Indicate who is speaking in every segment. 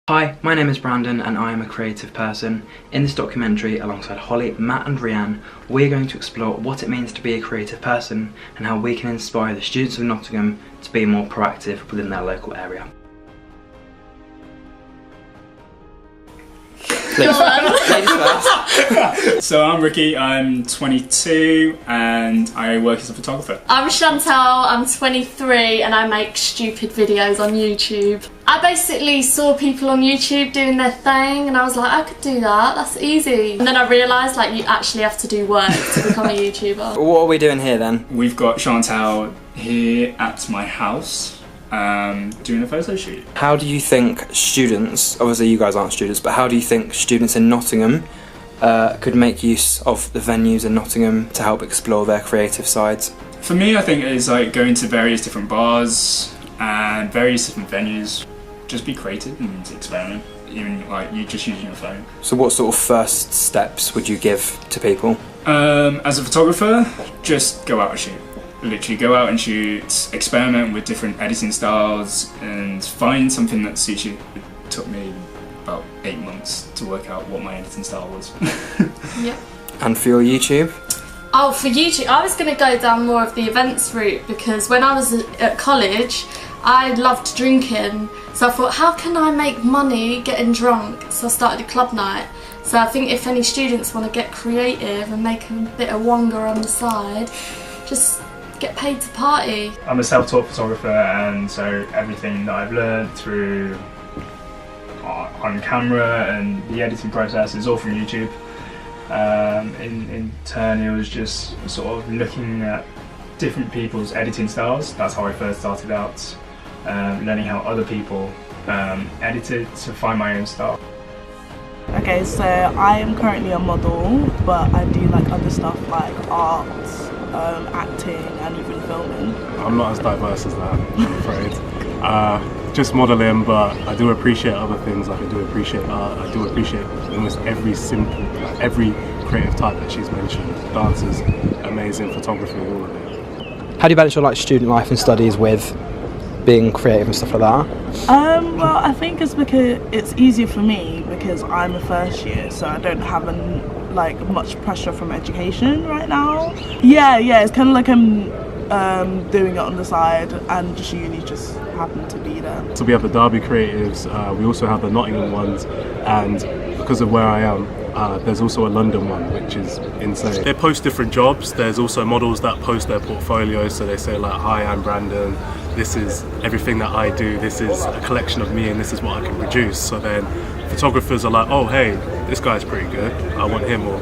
Speaker 1: Hi, my name is Brandon and I am a creative person. In this documentary, alongside Holly, Matt and Rianne, we are going to explore what it means to be a creative person and how we can inspire the students of Nottingham to be more proactive within their local area. Ladies first.
Speaker 2: So I'm Ricky, I'm 22 and I work as a photographer.
Speaker 3: I'm Chantal, I'm 23 and I make stupid videos on YouTube. I basically saw people on YouTube doing their thing and I was like, I could do that, that's easy. And then I realised like you actually have to do work to become a YouTuber.
Speaker 1: What are we doing here then?
Speaker 2: We've got Chantal here at my house doing a photo shoot.
Speaker 1: How do you think students, obviously you guys aren't students, but how do you think students in Nottingham could make use of the venues in Nottingham to help explore their creative sides?
Speaker 2: For me, I think it's like going to various different bars and various different venues. Just be creative and experiment, even like you just using your phone.
Speaker 1: So what sort of first steps would you give to people?
Speaker 2: As a photographer, just go out and shoot. Literally go out and shoot, experiment with different editing styles and find something that suits you. It took me about 8 months to work out what my editing style was.
Speaker 3: Yeah.
Speaker 1: And for your YouTube?
Speaker 3: Oh, for YouTube, I was going to go down more of the events route because when I was at college, I loved drinking. So I thought, how can I make money getting drunk? So I started a club night. So I think if any students want to get creative and make a bit of wonga on the side, just get paid to party.
Speaker 2: I'm a self-taught photographer, and so everything that I've learned through on camera and the editing process is all from YouTube. In turn, it was just sort of looking at different people's editing styles. That's how I first started out, learning how other people edited to find my own style.
Speaker 4: Okay, so I am currently a model, but I do like other stuff like art, acting and even filming.
Speaker 5: I'm not as diverse as that, I'm afraid. Just modelling, but I do appreciate other things. Like I do appreciate art, I do appreciate almost every creative type that she's mentioned. Dance is amazing, photography, all of it.
Speaker 1: How do you balance your student life and studies with being creative and stuff like that?
Speaker 4: Well, I think it's because it's easier for me because I'm a first year, so I don't have much pressure from education right now. Yeah, it's kind of like I'm doing it on the side and just uni just happened to be there.
Speaker 5: So we have the Derby creatives, we also have the Nottingham ones, and because of where I am, there's also a London one, which is insane. They post different jobs. There's also models that post their portfolios, so they say like, hi, I'm Brandon, this is everything that I do, this is a collection of me and this is what I can produce. So then photographers are like, oh hey, this guy's pretty good, I want him, or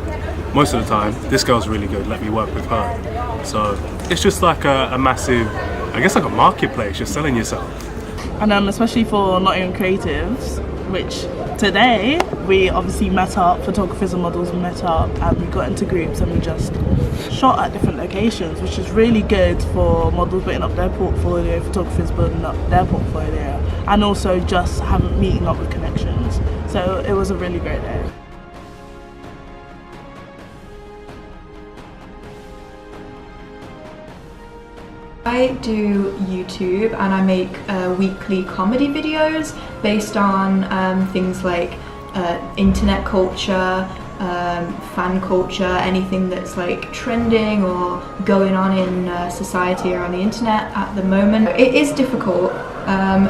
Speaker 5: most of the time, this girl's really good, let me work with her. So it's just like a massive, I guess like a marketplace, you're selling yourself.
Speaker 4: And especially for Nottingham creatives, which today we obviously met up, photographers and models met up and we got into groups and we just shot at different locations, which is really good for models putting up their portfolio, photographers building up their portfolio, and also just meeting up with connections. So it was a really great day.
Speaker 6: I do YouTube and I make weekly comedy videos based on things like internet culture, fan culture, anything that's like trending or going on in society or on the internet at the moment. It is difficult,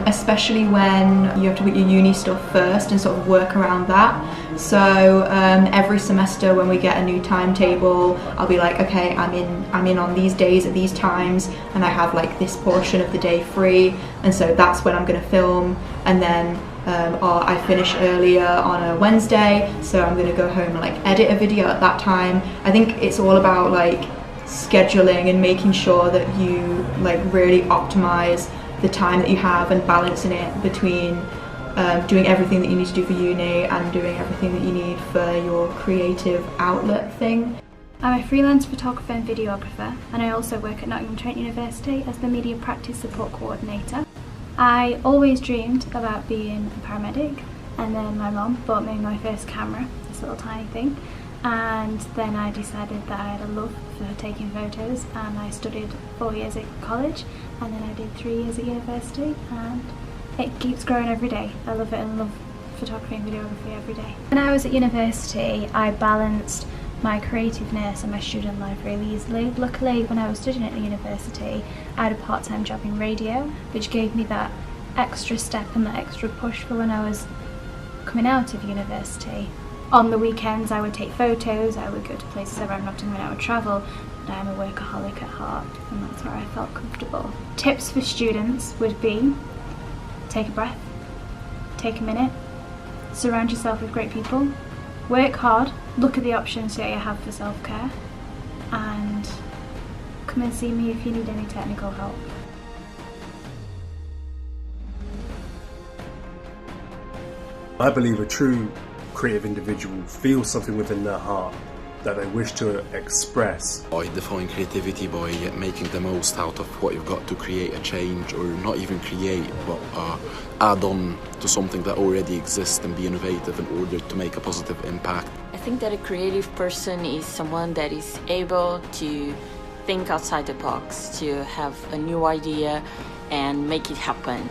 Speaker 6: especially when you have to put your uni stuff first and sort of work around that. So every semester when we get a new timetable, I'll be like, okay, I'm in on these days at these times and I have like this portion of the day free, and so that's when I'm going to film, and then or I finish earlier on a Wednesday, so I'm going to go home and like edit a video at that time. I think it's all about like scheduling and making sure that you like really optimize the time that you have and balancing it between doing everything that you need to do for uni and doing everything that you need for your creative outlet thing.
Speaker 7: I'm a freelance photographer and videographer, and I also work at Nottingham Trent University as the Media Practice Support Coordinator. I always dreamed about being a paramedic, and then my mum bought me my first camera, this little tiny thing, and then I decided that I had a love for taking photos, and I studied 4 years at college and then I did 3 years at university, and it keeps growing every day. I love it and love photography and videography every day. When I was at university, I balanced my creativeness and my student life really easily. Luckily, when I was studying at the university, I had a part-time job in radio, which gave me that extra step and that extra push for when I was coming out of university. On the weekends, I would take photos, I would go to places around Nottingham and I would travel. I'm a workaholic at heart, and that's where I felt comfortable. Tips for students would be: take a breath, take a minute, surround yourself with great people, work hard, look at the options that you have for self-care, and come and see me if you need any technical help.
Speaker 5: I believe a true creative individual feels something within their heart that they wish to express.
Speaker 8: I define creativity by making the most out of what you've got to create a change, or not even create, but add on to something that already exists and be innovative in order to make a positive impact.
Speaker 9: I think that a creative person is someone that is able to think outside the box, to have a new idea and make it happen.